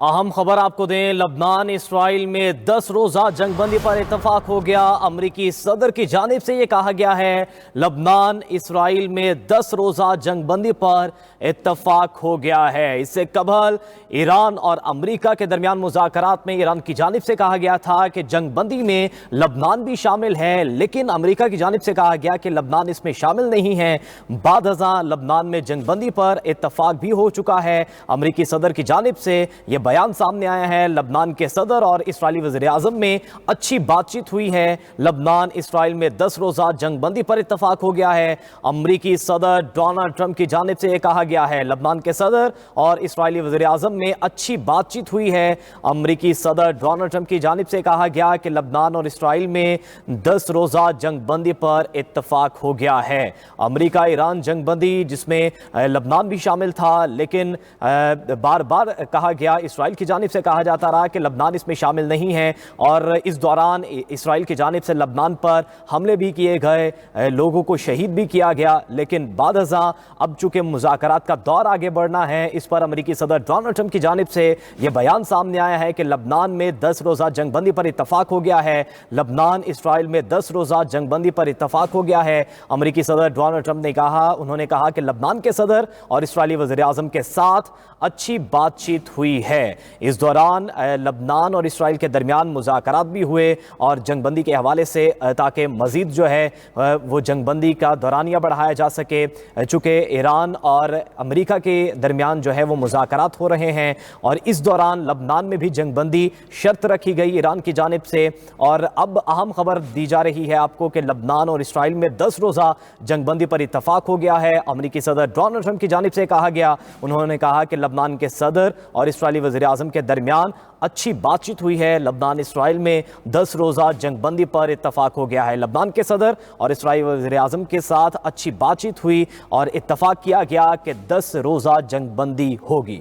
اہم خبر آپ کو دیں، لبنان اسرائیل میں 10 روزہ جنگ بندی پر اتفاق ہو گیا۔ امریکی صدر کی جانب سے یہ کہا گیا ہے لبنان اسرائیل میں 10 روزہ جنگ بندی پر اتفاق ہو گیا ہے۔ اس سے قبل ایران اور امریکہ کے درمیان مذاکرات میں ایران کی جانب سے کہا گیا تھا کہ جنگ بندی میں لبنان بھی شامل ہے، لیکن امریکہ کی جانب سے کہا گیا کہ لبنان اس میں شامل نہیں ہے۔ بعد ازاں لبنان میں جنگ بندی پر اتفاق بھی ہو چکا ہے۔ امریکی صدر کی جانب سے یہ بیان سامنے آیا ہے۔ لبنان کے صدر اور اسرائیلی وزیر اعظم میں اچھی بات چیت ہوئی ہے۔ لبنان اسرائیل میں 10 روزہ جنگ بندی پر اتفاق ہو گیا ہے۔ امریکی صدر ڈونلڈ ٹرمپ کی جانب سے یہ کہا گیا ہے لبنان کے صدر اور اسرائیلی وزیر اعظم میں اچھی بات چیت ہوئی ہے۔ امریکی صدر ڈونلڈ ٹرمپ کی جانب سے کہا گیا کہ لبنان اور اسرائیل میں 10 روزہ جنگ بندی پر اتفاق ہو گیا ہے۔ امریکہ ایران جنگ بندی جس میں لبنان بھی شامل تھا، لیکن بار بار کہا گیا، اسرائیل کی جانب سے کہا جاتا رہا کہ لبنان اس میں شامل نہیں ہے، اور اس دوران اسرائیل کی جانب سے لبنان پر حملے بھی کیے گئے، لوگوں کو شہید بھی کیا گیا۔ لیکن بعد ازاں اب چونکہ مذاکرات کا دور آگے بڑھنا ہے، اس پر امریکی صدر ڈونلڈ ٹرمپ کی جانب سے یہ بیان سامنے آیا ہے کہ لبنان میں 10 روزہ جنگ بندی پر اتفاق ہو گیا ہے۔ لبنان اسرائیل میں 10 روزہ جنگ بندی پر اتفاق ہو گیا ہے۔ امریکی صدر ڈونلڈ ٹرمپ نے انہوں نے کہا کہ لبنان کے صدر اور اسرائیلی وزیر اعظم کے ساتھ اچھی بات چیت ہوئی ہے۔ اس دوران لبنان اور اسرائیل کے درمیان مذاکرات بھی ہوئے اور جنگ بندی کے حوالے سے تاکہ مزید جو ہے وہ جنگ بندی کا دورانیہ بڑھایا جا سکے، چونکہ ایران اور امریکہ کے درمیان جو ہے وہ مذاکرات ہو رہے ہیں، اور اس دوران لبنان میں بھی جنگ بندی شرط رکھی گئی ایران کی جانب سے۔ اور اب اہم خبر دی جا رہی ہے آپ کو کہ لبنان اور اسرائیل میں 10 روزہ جنگ بندی پر اتفاق ہو گیا ہے۔ امریکی صدر ڈونلڈ ٹرمپ کی جانب سے کہا گیا، انہوں نے کہا کہ لبنان کے صدر اور اسرائیلی وزیر اعظم کے درمیان اچھی بات چیت ہوئی ہے۔ لبنان اسرائیل میں 10 روزہ جنگ بندی پر اتفاق ہو گیا ہے۔ لبنان کے صدر اور اسرائیلی وزیر اعظم کے ساتھ اچھی بات چیت ہوئی اور اتفاق کیا گیا کہ 10 روزہ جنگ بندی ہوگی۔